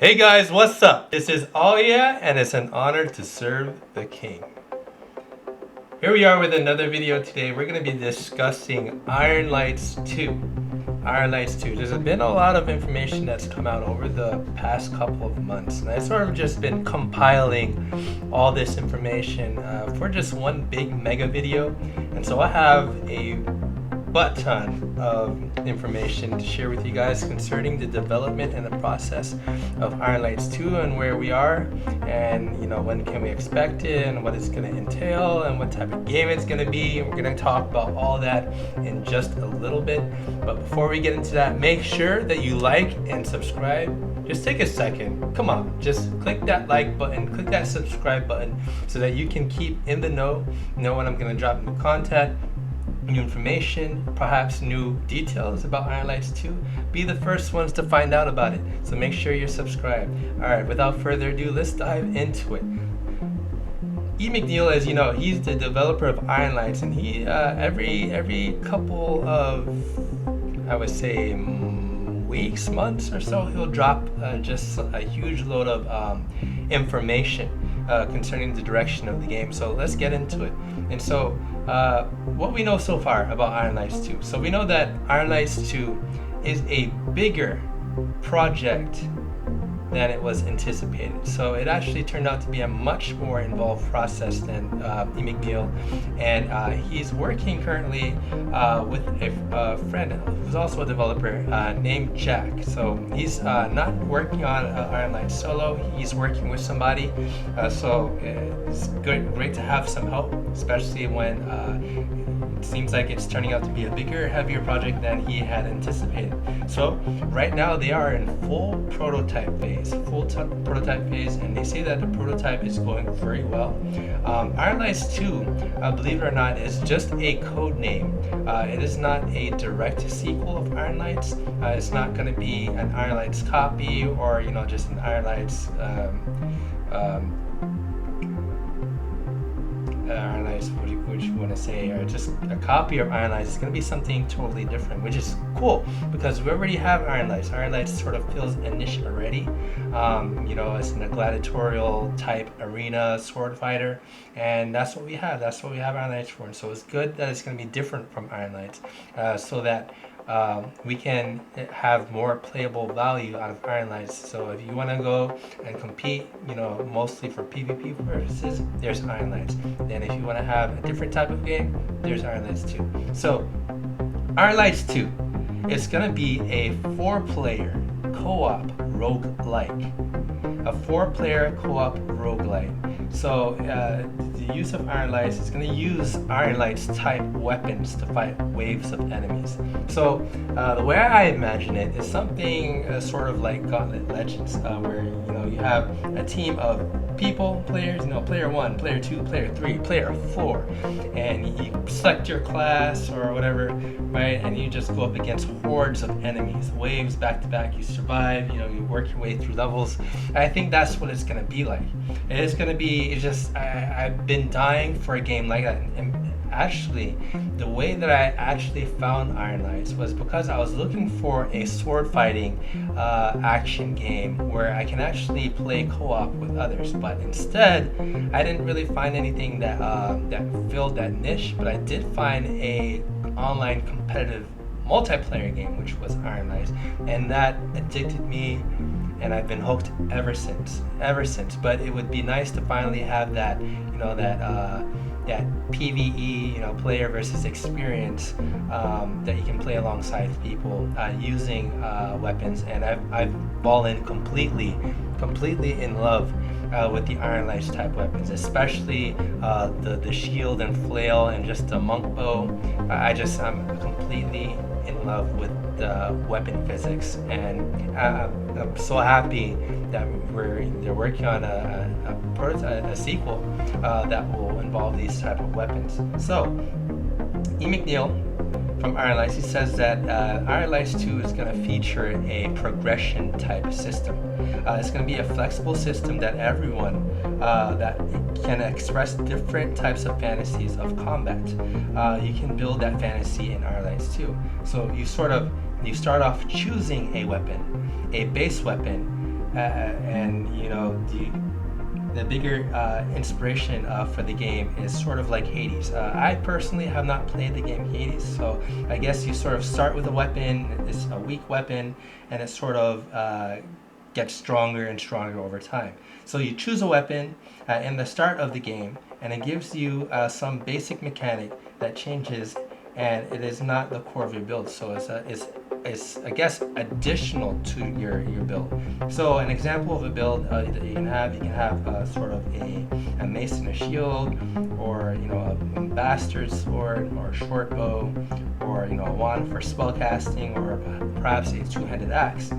Hey guys, what's up? This is Awwyeeah and it's an honor to serve the king. Here we are with another video today. We're going to be discussing Ironlights 2. Ironlights 2. There's been a lot of information that's come out over the past couple of months, and I've sort of just been compiling all this information for just one big mega video. And so I have a butt ton of information to share with you guys concerning the development and the process of Ironlights 2 and where we are, and when can we expect it and what it's going to entail and what type of game it's going to be. We're going to talk about all that in just a little bit, but before we get into that, make sure that you like and subscribe. Just take a second, come on, just click that like button, click that subscribe button so that you can keep in the know when I'm going to drop new content, new information, perhaps new details about Ironlights 2. Be the first ones to find out about it, so make sure you're subscribed. Alright, without further ado, let's dive into it. McNeil, as you know, he's the developer of Ironlights, and he every couple of, I would say, weeks, months or so, he'll drop just a huge load of information concerning the direction of the game. So let's get into it. And so what we know so far about Ironlights 2. So we know that Ironlights 2 is a bigger project than it was anticipated. So it actually turned out to be a much more involved process than McNeil, and he's working currently with a friend who's also a developer named Jack. So he's not working on Ironlights solo, he's working with somebody, so it's great to have some help, especially when it seems like it's turning out to be a bigger, heavier project than he had anticipated. So right now they are in full prototype phase, and they say that the prototype is going very well. Ironlights 2, believe it or not, is just a code name. It is not a direct sequel of Ironlights. It's not going to be an Ironlights copy, or just an Ironlights Ironlights, what do you want to say, or just a copy of Ironlights. It's going to be something totally different, which is cool because we already have Ironlights. Ironlights sort of feels a niche already. It's in a gladiatorial type arena sword fighter, and that's what we have. That's what we have Ironlights for. And so it's good that it's going to be different from Ironlights, so that we can have more playable value out of Ironlights. So if you want to go and compete, mostly for PvP purposes, there's Ironlights. Then if you want to have a different type of game, there's Ironlights 2. So Ironlights 2 is going to be a 4-player co-op roguelike. A 4-player co-op roguelike. So the use of Ironlights is going to use Ironlights type weapons to fight waves of enemies. So the way I imagine it is something sort of like Gauntlet Legends, where you have a team of players, player 1, player 2, player 3, player 4, and you select your class or whatever, right? And you just go up against hordes of enemies, waves back to back. You survive, you work your way through levels. I think that's what it's gonna be like. It is gonna be, I've been dying for a game like that. And actually, the way that I actually found Ironlights was because I was looking for a sword fighting action game where I can actually play co-op with others. But instead, I didn't really find anything that filled that niche. But I did find a online competitive multiplayer game, which was Ironlights, and that addicted me, and I've been hooked ever since. But it would be nice to finally have that, that PVE, player versus experience, that you can play alongside people using weapons. And I've fallen completely in love with the Ironlights type weapons, especially the shield and flail and just the monk bow. I'm completely in love with the weapon physics, and I'm so happy that they're working on a sequel that will involve these type of weapons. So McNeil from Ironlights, he says that Ironlights 2 is going to feature a progression type system. It's going to be a flexible system that everyone that can express different types of fantasies of combat. You can build that fantasy in Ironlights 2. So you start off choosing a weapon, a base weapon, and you know the bigger inspiration for the game is sort of like Hades. I personally have not played the game Hades, so I guess you sort of start with a weapon. It's a weak weapon, and it sort of gets stronger and stronger over time. So you choose a weapon in the start of the game, and it gives you some basic mechanic that changes, and it is not the core of your build. So it's I guess additional to your build. So an example of a build that you can have sort of a mace and a shield, or you know a bastard sword, or a short bow, or you know a wand for spellcasting, or perhaps a two-handed axe.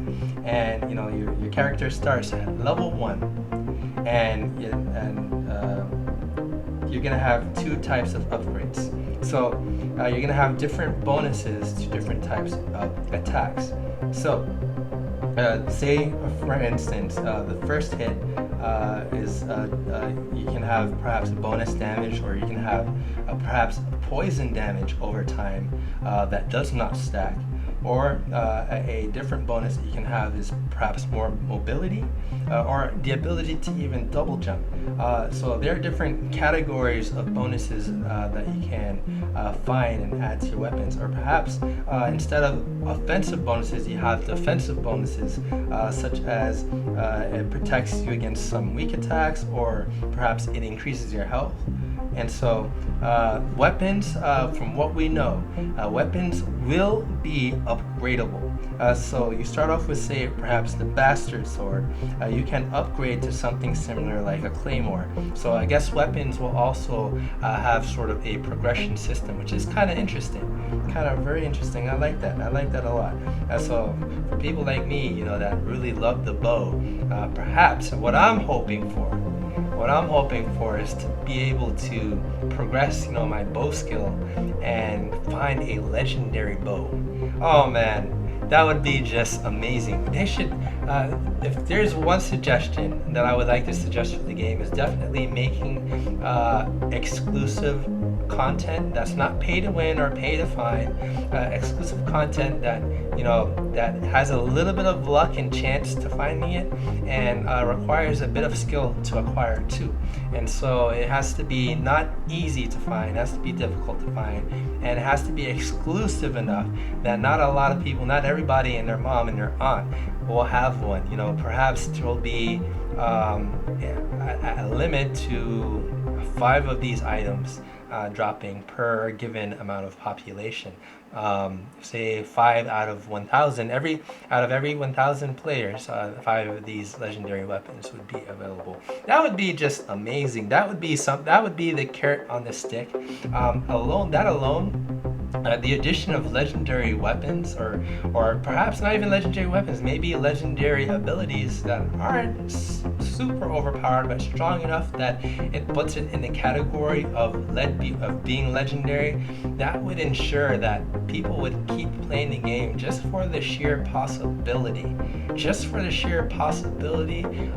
And you know your character starts at level 1, and you're gonna have 2 types of upgrades. So you're gonna have different bonuses to different types of attacks. So say for instance the first hit is you can have perhaps bonus damage, or you can have perhaps poison damage over time that does not stack. Or a different bonus that you can have is perhaps more mobility, or the ability to even double jump. So there are different categories of bonuses that you can find and add to your weapons. Or perhaps instead of offensive bonuses, you have defensive bonuses, such as it protects you against some weak attacks, or perhaps it increases your health. And so weapons, from what we know, weapons will be upgradable. So you start off with, say, perhaps the bastard sword. You can upgrade to something similar like a claymore. So I guess weapons will also have sort of a progression system, which is kind of interesting, kind of very interesting. I like that a lot. So for people like me, you know, that really love the bow, perhaps what I'm hoping for is to be able to progress, you know, my bow skill and find a legendary bow. Oh man, that would be just amazing. They should, if there's one suggestion that I would like to suggest for the game, is definitely making exclusive content that's not pay to win or pay to find, exclusive content that, you know, that has a little bit of luck and chance to finding it, and requires a bit of skill to acquire too. And so it has to be not easy to find, it has to be difficult to find, and it has to be exclusive enough that not a lot of people, not everybody and their mom and their aunt will have one. You know, perhaps there will be a limit to 5 of these items dropping per given amount of population. Say 5 out of 1,000. Out of every 1,000 players, 5 of these legendary weapons would be available. That would be just amazing. That would be the carrot on the stick. The addition of legendary weapons, or perhaps not even legendary weapons, maybe legendary abilities that aren't super overpowered but strong enough that it puts it in the category of being legendary, that would ensure that people would keep playing the game just for the sheer possibility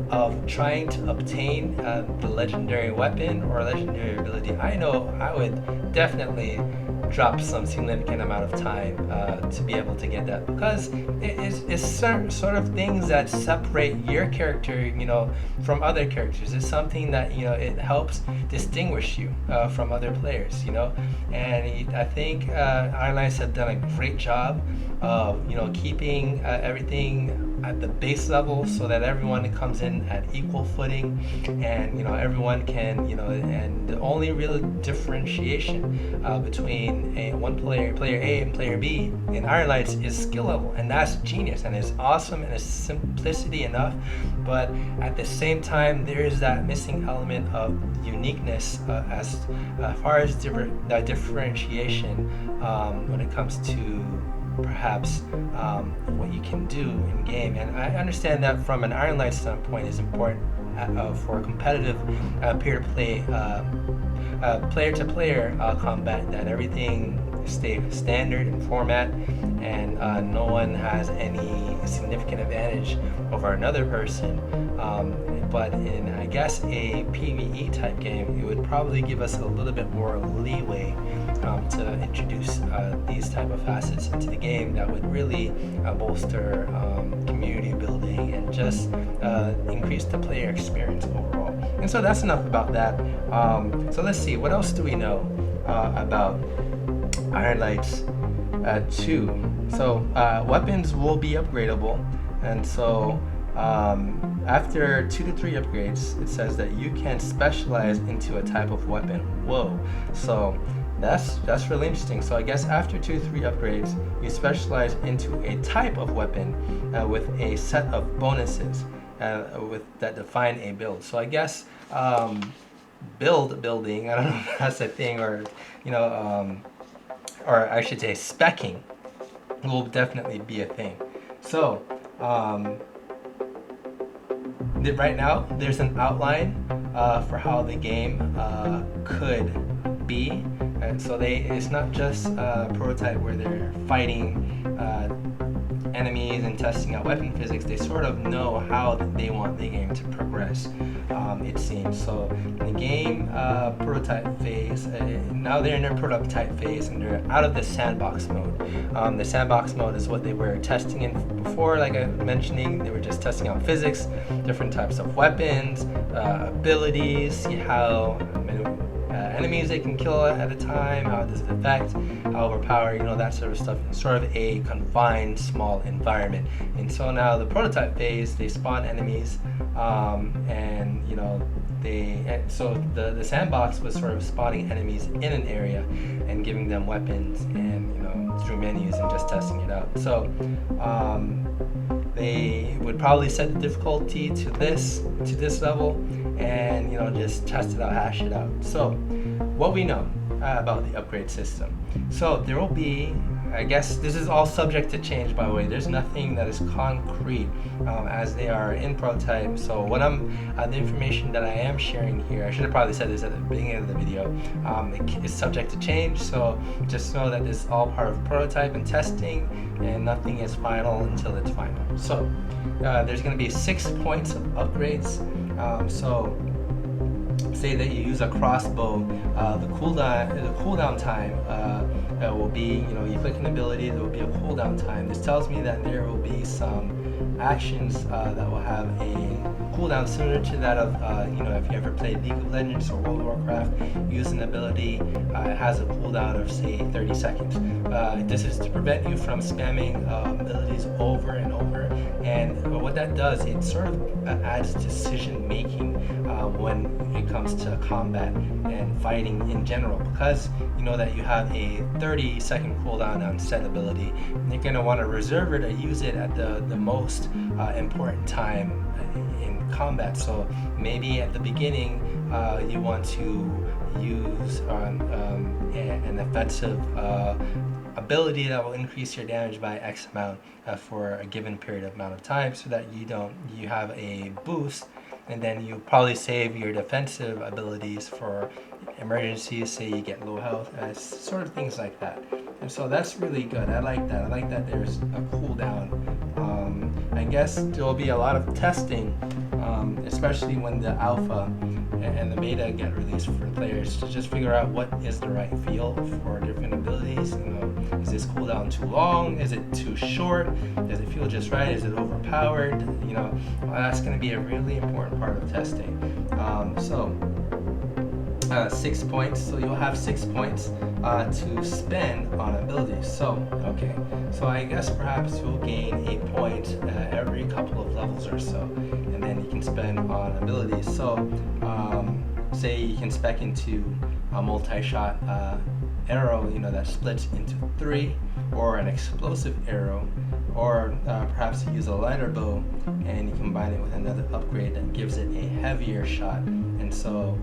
of trying to obtain the legendary weapon or legendary ability. I know I would definitely drop some significant amount of time to be able to get that, because it's certain sort of things that separate your character, you know, from other characters. It's something that, you know, it helps distinguish you from other players, you know. And I think Ironlights have done a great job of, you know, keeping everything at the base level so that everyone comes in at equal footing, and, you know, everyone can, you know, and the only real differentiation between player A and player B in Ironlights is skill level, and that's genius, and it's awesome, and it's simplicity enough, but at the same time there is that missing element of uniqueness as far as differentiation when it comes to perhaps what you can do in game. And I understand that from an Ironlight standpoint is important for competitive peer-to-play, player-to-player combat, that everything stay standard in format, and no one has any significant advantage over another person. But in, I guess, a PVE type game, it would probably give us a little bit more leeway to introduce these type of facets into the game that would really bolster community building and just increase the player experience overall. And so that's enough about that. So let's see, what else do we know about Ironlights 2? So weapons will be upgradable, and so after 2 to 3 upgrades, it says that you can specialize into a type of weapon. Whoa! So that's really interesting. So I guess after 2 to 3 upgrades, you specialize into a type of weapon with a set of bonuses that define a build. So I guess building, I don't know if that's a thing, or or I should say speccing will definitely be a thing. So right now there's an outline for how the game could be, and so it's not just a prototype where they're fighting enemies and testing out weapon physics. They sort of know how they want the game to progress, it seems. So the game prototype phase, now they're in their prototype phase and they're out of the sandbox mode. The sandbox mode is what they were testing in before, like I was mentioning. They were just testing out physics, different types of weapons, abilities, see how many enemies they can kill at a time, how does it affect, how overpowered, that sort of stuff, in sort of a confined small environment. And so now the prototype phase, they spawn enemies, and so the sandbox was sort of spawning enemies in an area and giving them weapons and through menus and just testing it out. So they would probably set the difficulty to this level and just test it out, hash it out. So what we know about the upgrade system. So there will be, I guess this is all subject to change, by the way. There's nothing that is concrete as they are in prototype. So what the information that I am sharing here, I should have probably said this at the beginning of the video, it is subject to change. So just know that this is all part of prototype and testing, and nothing is final until it's final. So there's going to be 6 points of upgrades. So say that you use a crossbow, the cooldown time will be, you click an ability, there will be a cooldown time. This tells me that there will be some actions that will have a cooldown similar to that of, if you ever played League of Legends or World of Warcraft, use an ability, it has a cooldown of say 30 seconds. This is to prevent you from spamming abilities over and over, and what that does, it sort of adds decision making when it comes to combat and fighting in general, because you know that you have a 30-second cooldown on said ability, and you're going to want to reserve it or use it at the most important time in combat. So maybe at the beginning you want to use an offensive ability that will increase your damage by X amount for a given period of amount of time, so that you have a boost, and then you probably save your defensive abilities for emergencies, say you get low health, sort of things like that. And so that's really good. I like that. I like that there's a cooldown. I guess there will be a lot of testing, especially when the alpha and the beta get released for players, to just figure out what is the right feel for different abilities. Is this cooldown too long? Is it too short? Does it feel just right? Is it overpowered? That's going to be a really important part of testing. 6 points. So you'll have 6 points to spend on abilities. So I guess perhaps you'll gain a point every couple of levels or so, and then you can spend on abilities. So say you can spec into a multi-shot arrow, that splits into 3, or an explosive arrow, or perhaps you use a lighter bow and you combine it with another upgrade that gives it a heavier shot. And so,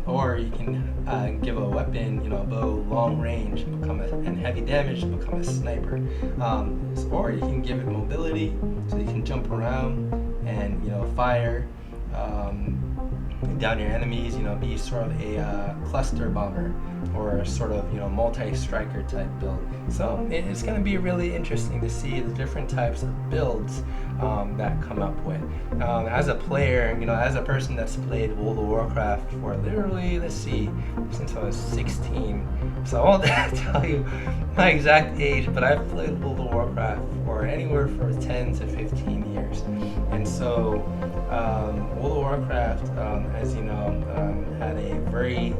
or you can give a weapon, a bow, long range, and heavy damage, become a sniper. Or you can give it mobility, so you can jump around and fire down your enemies, be sort of a cluster bomber or sort of multi-striker type build. So it's going to be really interesting to see the different types of builds that come up with. As a player, as a person that's played World of Warcraft for literally, let's see, since I was 16, so I won't tell you my exact age, but I've played World of Warcraft for anywhere from 10 to 15 years. And so World of Warcraft, as you know, had a very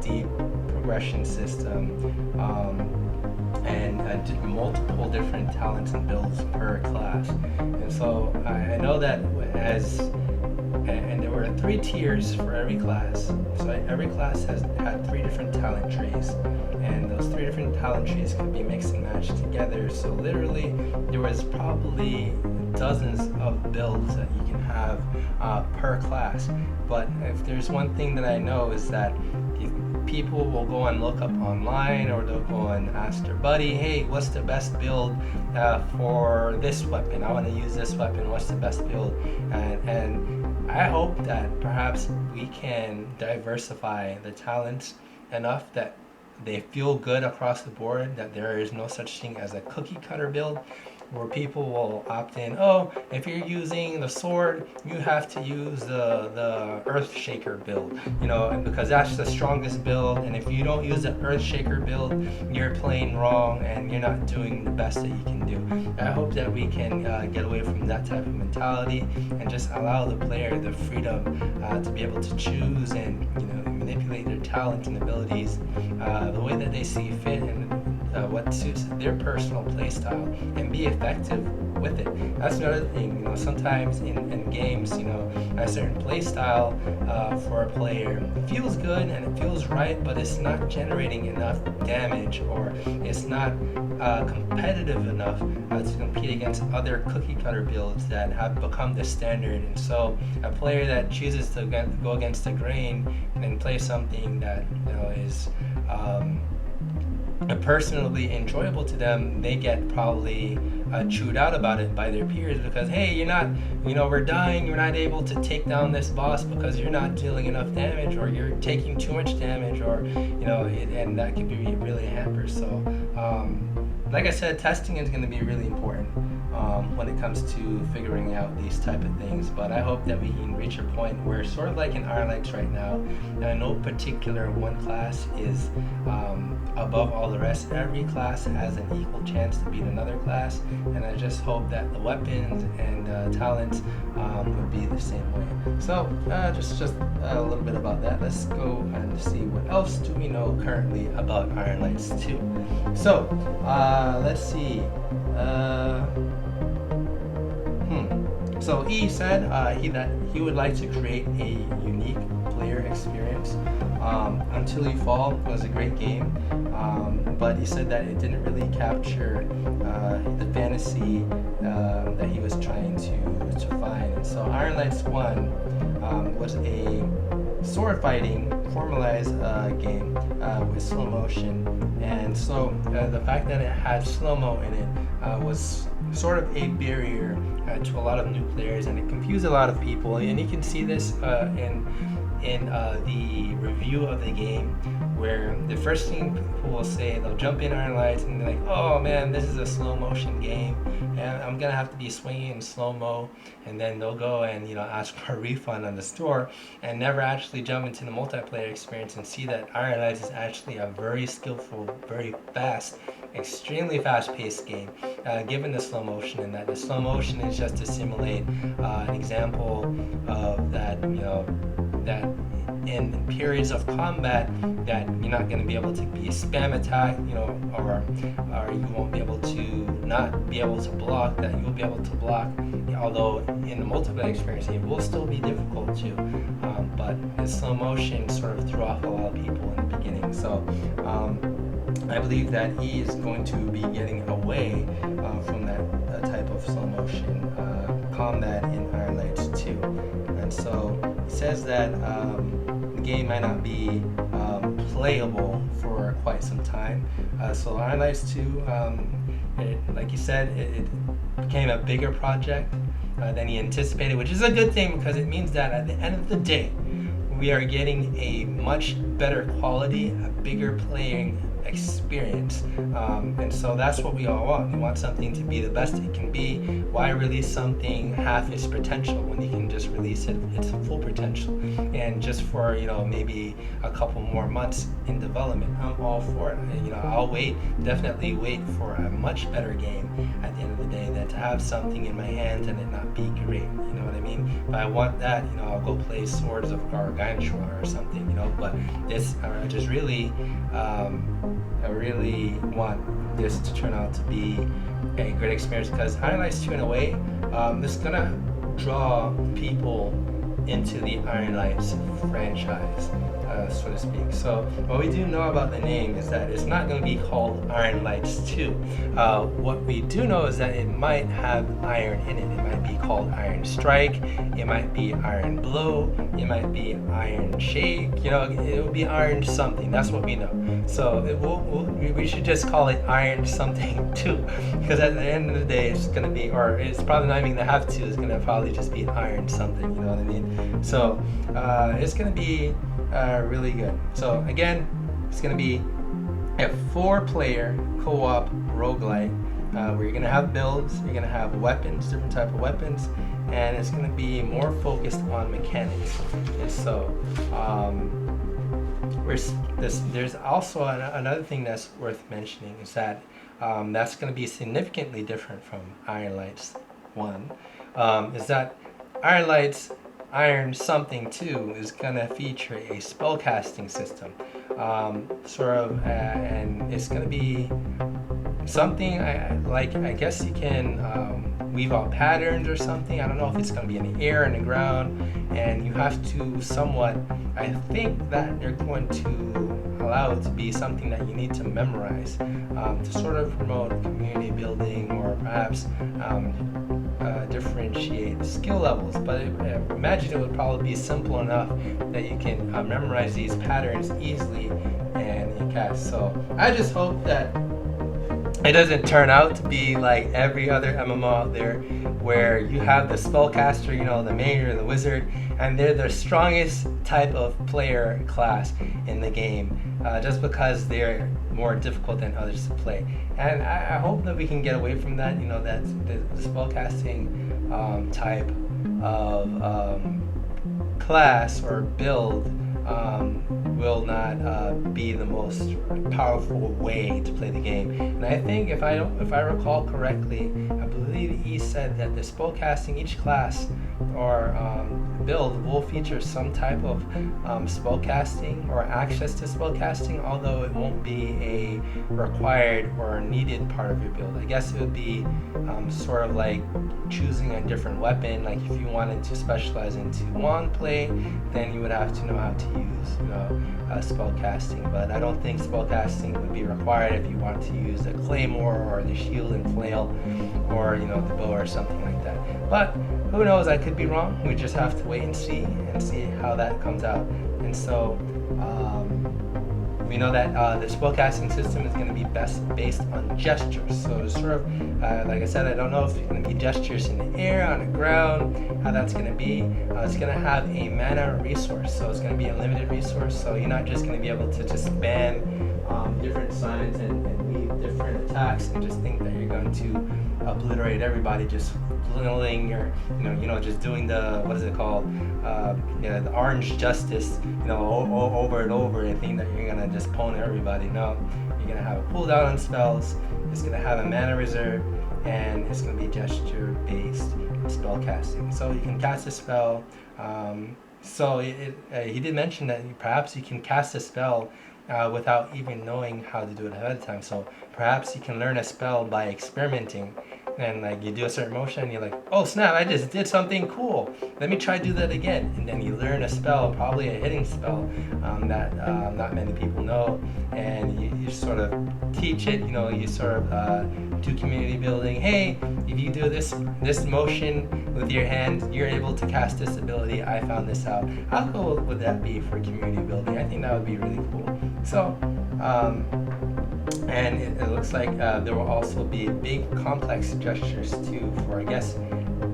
deep progression system and did multiple different talents and builds per class. And so I know that and there were 3 tiers for every class. So every class had 3 different talent trees, and those 3 different talent trees could be mixed and matched together. So literally, there was probably dozens of builds that you can have per class. But if there's one thing that I know is that people will go and look up online, or they'll go and ask their buddy, hey, what's the best build for this weapon? I want to use this weapon. What's the best build? And I hope that perhaps we can diversify the talents enough that they feel good across the board, that there is no such thing as a cookie cutter build where people will opt in, oh, if you're using the sword, you have to use the Earth Shaker build, and because that's the strongest build, and if you don't use the Earth Shaker build, you're playing wrong and you're not doing the best that you can do. I hope that we can get away from that type of mentality and just allow the player the freedom to be able to choose and manipulate their talents and abilities the way that they see fit, and what suits their personal play style, and be effective with it. That's another thing, sometimes in games, a certain play style for a player feels good and it feels right, but it's not generating enough damage, or it's not competitive enough to compete against other cookie cutter builds that have become the standard. And so a player that chooses to go against the grain and play something that is personally enjoyable to them, they get probably chewed out about it by their peers, because hey, you're not, we're dying, you're not able to take down this boss because you're not dealing enough damage, or you're taking too much damage, or and that can be really a hamper. So like I said, testing is going to be really important when it comes to figuring out these type of things. But I hope that we can reach a point where, sort of like in Ironlights right now, no particular one class is above all the rest. Every class has an equal chance to beat another class, and I just hope that the weapons and talents would be the same way. So just a little bit about that. Let's go and see what else do we know currently about Ironlights 2. So let's see. So he said that he would like to create a unique player experience. Until You Fall was a great game, but he said that it didn't really capture the fantasy that he was trying to find. And so Ironlights 1 was a sword fighting formalized game with slow motion, and so the fact that it had slow-mo in it was sort of a barrier to a lot of new players, and it confused a lot of people. And you can see this in the review of the game, where the first thing people will say, they'll jump in Ironlights and they're like, oh man, this is a slow motion game and I'm gonna have to be swinging in slow-mo, and then they'll go and ask for a refund on the store and never actually jump into the multiplayer experience and see that Ironlights is actually a very skillful, very fast, extremely fast-paced game, given the slow motion, and that the slow motion is just to simulate an example of that, that in periods of combat that you're not going to be able to be spam attack, or you won't be able to not be able to block, that you'll be able to block, although in the multiplayer experience it will still be difficult to, but the slow motion sort of threw off a lot of people in the beginning. So I believe that he is going to be getting away from that type of slow motion combat in Ironlights 2. And so he says that the game might not be playable for quite some time. So Ironlights 2, like he said, it became a bigger project than he anticipated, which is a good thing, because it means that at the end of the day, we are getting a much better quality, a bigger playing experience, and so that's what we all want. We want something to be the best it can be. Why release something half its potential when you can just release it its full potential? And just for maybe a couple more months in development, I'm all for it. And, I'll definitely wait for a much better game at the end of the day than to have something in my hands and it not be great. You know what I mean? But I want that. I'll go play Swords of Gargantua or something. But this, I just really. I really want this to turn out to be a great experience, because Ironlights 2 in a way, this is gonna draw people into the Ironlights franchise, so to speak. So what we do know about the name is that it's not going to be called Ironlights 2. What we do know is that it might have iron in it. It might be called Iron Strike, it might be Iron Blow, it might be Iron Shake, it will be Iron something. That's what we know. So we should just call it Iron something 2, because at the end of the day it's going to be, or it's probably not even going to have 2, it's going to probably just be Iron something, you know what I mean? So it's going to be really good. So again, it's going to be a 4-player co-op roguelite where you're going to have builds, you're going to have weapons, different type of weapons, and it's going to be more focused on mechanics. And so there's also another thing that's worth mentioning is that that's going to be significantly different from Ironlights 1, is that Ironlights Iron something 2 is going to feature a spellcasting system, and it's going to be something I guess you can weave out patterns or something. I don't know if it's going to be in the air, in the ground, and you have to somewhat, I think that they're going to allow it to be something that you need to memorize to sort of promote community building, or perhaps differentiate skill levels. But I imagine it would probably be simple enough that you can memorize these patterns easily and you cast. So I just hope that it doesn't turn out to be like every other MMO out there, where you have the spellcaster, the mage or the wizard, and they're the strongest type of player class in the game, just because they're more difficult than others to play. And I hope that we can get away from that, that the spellcasting type of class or build will not be the most powerful way to play the game. And I think if I recall correctly, I believe he said that the spellcasting, each class or build will feature some type of spellcasting or access to spellcasting, although it won't be a required or needed part of your build. I guess it would be sort of like choosing a different weapon. Like if you wanted to specialize into wand play, then you would have to know how to use spellcasting. But I don't think spellcasting would be required if you want to use the claymore or the shield and flail, or the bow or something like that. But who knows, I could be wrong. We just have to wait and see how that comes out. And so we know that the spellcasting system is going to be best based on gestures. So it's sort of, like I said, I don't know if it's going to be gestures in the air, on the ground, how that's going to be. It's going to have a mana resource, so it's going to be a limited resource. So you're not just going to be able to just ban different signs and weave different attacks and just think that you're going to obliterate everybody just flailing your, just doing the, what is it called, the orange justice, over and over, and think that you're gonna just pwn everybody. No, you're gonna have a cooldown on spells. It's gonna have a mana reserve, and it's gonna be gesture-based spell casting. So you can cast a spell. So he did mention that perhaps you can cast a spell without even knowing how to do it ahead of time. So perhaps you can learn a spell by experimenting, and like you do a certain motion and you're like, oh snap, I just did something cool, let me try to do that again. And then you learn a spell, probably a hitting spell that not many people know, and you sort of teach it. You sort of do community building. Hey, if you do this motion with your hand, you're able to cast this ability. I found this out. How cool would that be for community building? I think that would be really cool. So And it looks like there will also be big complex gestures too for, I guess,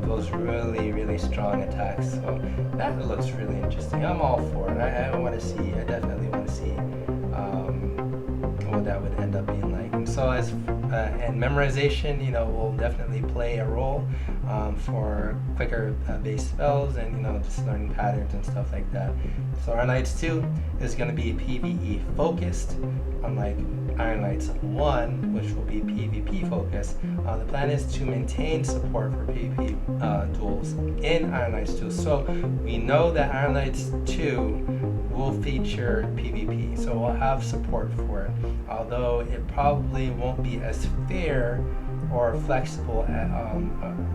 those really strong attacks. So that looks really interesting. I'm all for it. I want to see, I definitely want to see what that would end up being like. And so as and memorization, you know, will definitely play a role for quicker base spells, and you know, just learning patterns and stuff like that. So Ironlights 2 is going to be PVE focused, unlike Ironlights 1, which will be PvP focused. The plan is to maintain support for PvP duels in Ironlights 2. So we know that Ironlights 2 will feature PvP, so we'll have support for it, although it probably won't be as fair or flexible at,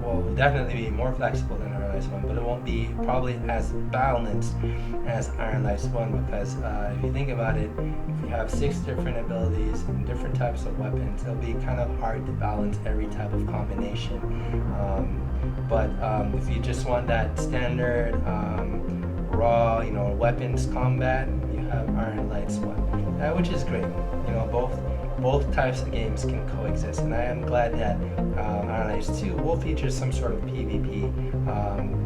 well, definitely be more flexible than Ironlights 1, but it won't be probably as balanced as Ironlights 1, because if you think about it, if you have 6 different abilities and different types of weapons, it'll be kind of hard to balance every type of combination. But if you just want that standard raw, you know, weapons combat, you have Ironlights 1, which is great. You know, both types of games can coexist, and I am glad that Ironlights 2 will feature some sort of PvP,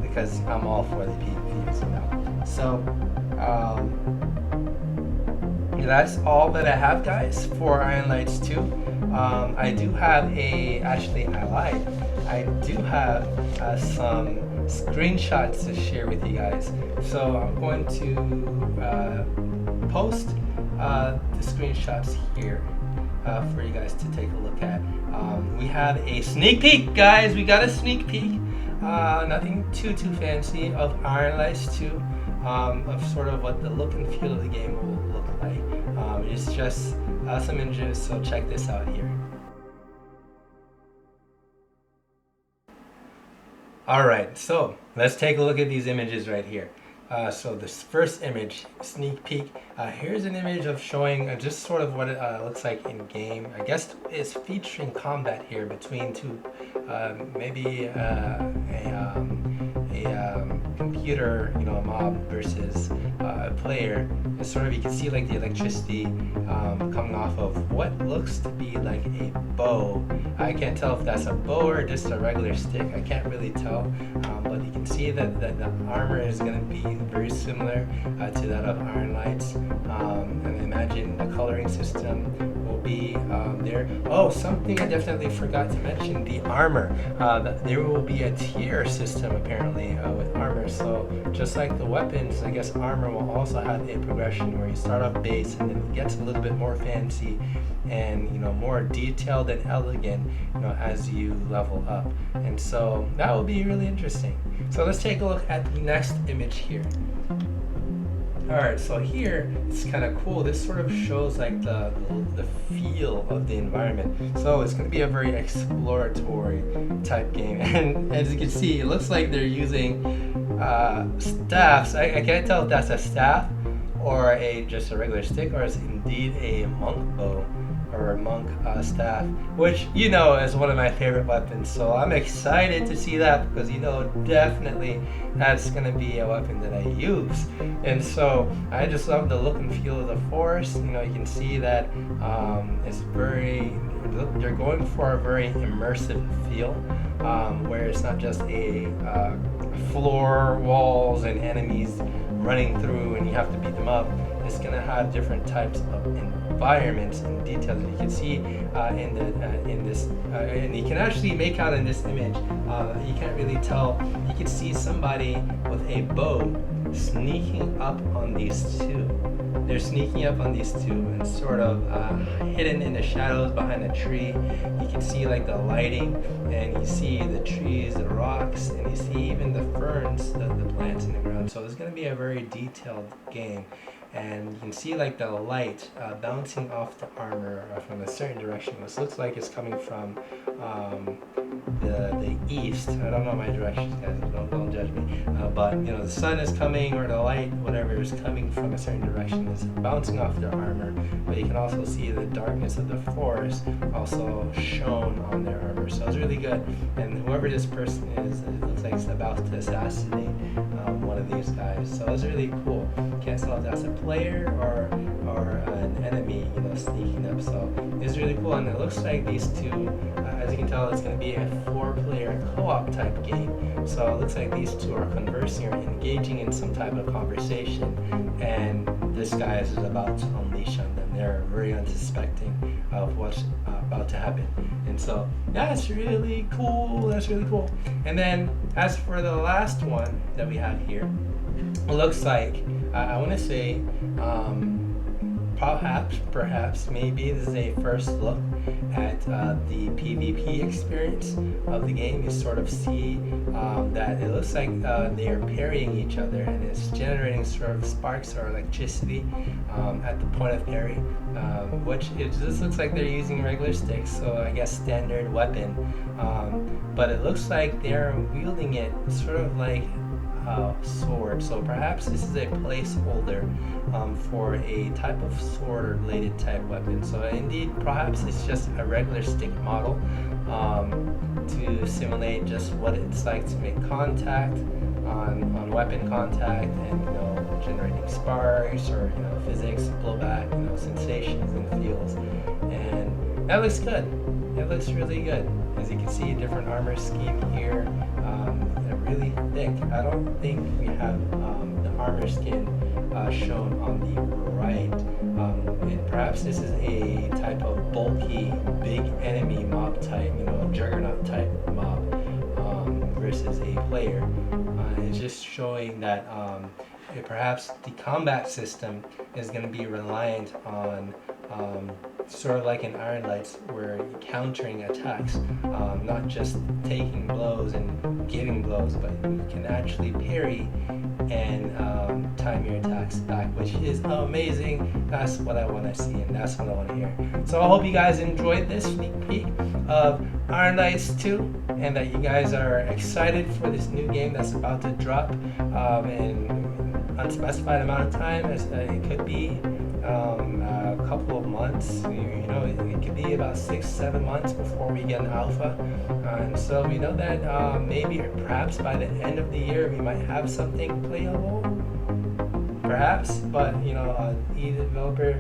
because I'm all for the PvP, you know. So that's all that I have, guys, for Ironlights 2. I do have actually I lied. I do have some screenshots to share with you guys. So I'm going to post the screenshots here for you guys to take a look at. We have a sneak peek, guys. We got a sneak peek. Nothing too fancy of Ironlights 2, of sort of what the look and feel of the game will look like. It's just some images, so check this out here. Alright, so let's take a look at these images right here. So this first image, sneak peek, here's an image of showing just sort of what it looks like in game. I guess it's featuring combat here between two, maybe a computer, you know, a mob versus a player. It's sort of, you can see like the electricity coming off of what looks to be like a bow. I can't tell if that's a bow or just a regular stick. I can't really tell, but you can see that the armor is going to be very similar to that of Ironlights, and I imagine the coloring system will be there. Oh, something I definitely forgot to mention, the armor. There will be a tier system apparently with armor, so just like the weapons, I guess armor will also have a progression where you start off base and then it gets a little bit more fancy and, you know, more detailed and elegant, you know, as you level up. And so that will be really interesting. So let's take a look at the next image here. Alright, so here it's kind of cool. This sort of shows like the feel of the environment. So it's going to be a very exploratory type game, and as you can see, it looks like they're using staffs. I can't tell if that's a staff or just a regular stick, or is indeed a monk bow or a monk staff, which, you know, is one of my favorite weapons. So I'm excited to see that, because, you know, definitely that's going to be a weapon that I use. And so I just love the look and feel of the forest. You know, you can see that it's very, they're going for a very immersive feel, where it's not just a floor, walls, and enemies running through and you have to beat them up. It's going to have different types of environments and details that you can see in this, and you can actually make out in this image. You can't really tell. You can see somebody with a bow sneaking up on these two. They're sneaking up on these two and sort of hidden in the shadows behind a tree. You can see like the lighting, and you see the trees, the rocks, and you see even the ferns, the plants in the ground. So it's going to be a very detailed game. And you can see like the light bouncing off the armor from a certain direction. This looks like it's coming from the east. I don't know my directions, guys, don't judge me. But you know, the sun is coming, or the light, whatever, is coming from a certain direction. It's bouncing off their armor. But you can also see the darkness of the forest also shown on their armor. So it's really good. And whoever this person is, it looks like it's about to assassinate one of these guys. So it's really cool. Can't tell if that's a player or an enemy, you know, sneaking up. So it's really cool, and it looks like these two, as you can tell, it's going to be a 4-player co-op type game. So it looks like these two are conversing or engaging in some type of conversation, and this guy is about to unleash on them. They're very unsuspecting of what's about to happen, and so that's really cool. That's really cool. And then as for the last one that we have here, it looks like I want to say perhaps maybe this is a first look at the PvP experience of the game. You sort of see that it looks like they are parrying each other, and it's generating sort of sparks or electricity at the point of parry, which this looks like they're using regular sticks, so I guess standard weapon, but it looks like they're wielding it sort of like sword. So perhaps this is a placeholder for a type of sword or bladed type weapon. So indeed, perhaps it's just a regular stick model to simulate just what it's like to make contact on weapon contact, and you know, generating sparks or, you know, physics, blowback, you know, sensations and feels. And that looks good. It looks really good. As you can see, a different armor scheme here. Really thick. I don't think we have the armor skin shown on the right. And perhaps this is a type of bulky, big enemy mob type, you know, juggernaut type mob versus a player. It's just showing that perhaps the combat system is going to be reliant on sort of like in Ironlights, where you're countering attacks, not just taking blows and giving blows, but you can actually parry and time your attacks back, which is amazing. That's what I want to see, and that's what I want to hear. So I hope you guys enjoyed this sneak peek of Ironlights 2, and that you guys are excited for this new game that's about to drop in unspecified amount of time, as it could be a couple of months. You know, it could be about 6-7 months before we get an alpha, and so we know that maybe or perhaps by the end of the year we might have something playable, perhaps. But you know, the developer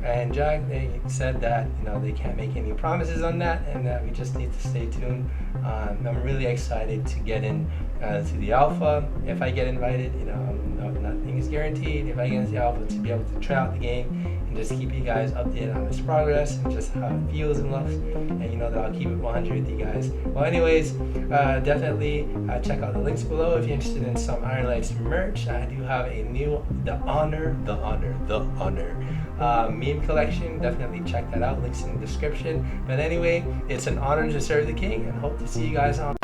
and Jack, they said that, you know, they can't make any promises on that, and that we just need to stay tuned. I'm really excited to get in to the alpha. If I get invited, you know, nothing is guaranteed. If I get into the alpha, to be able to try out the game and just keep you guys updated on its progress and just how it feels and looks, and you know that I'll keep it 100 with you guys. Well, anyways, definitely check out the links below if you're interested in some Ironlights merch. I do have a new the honor meme collection. Definitely check that out. Links in the description. But anyway, it's an honor to serve the king, and hope to see you guys on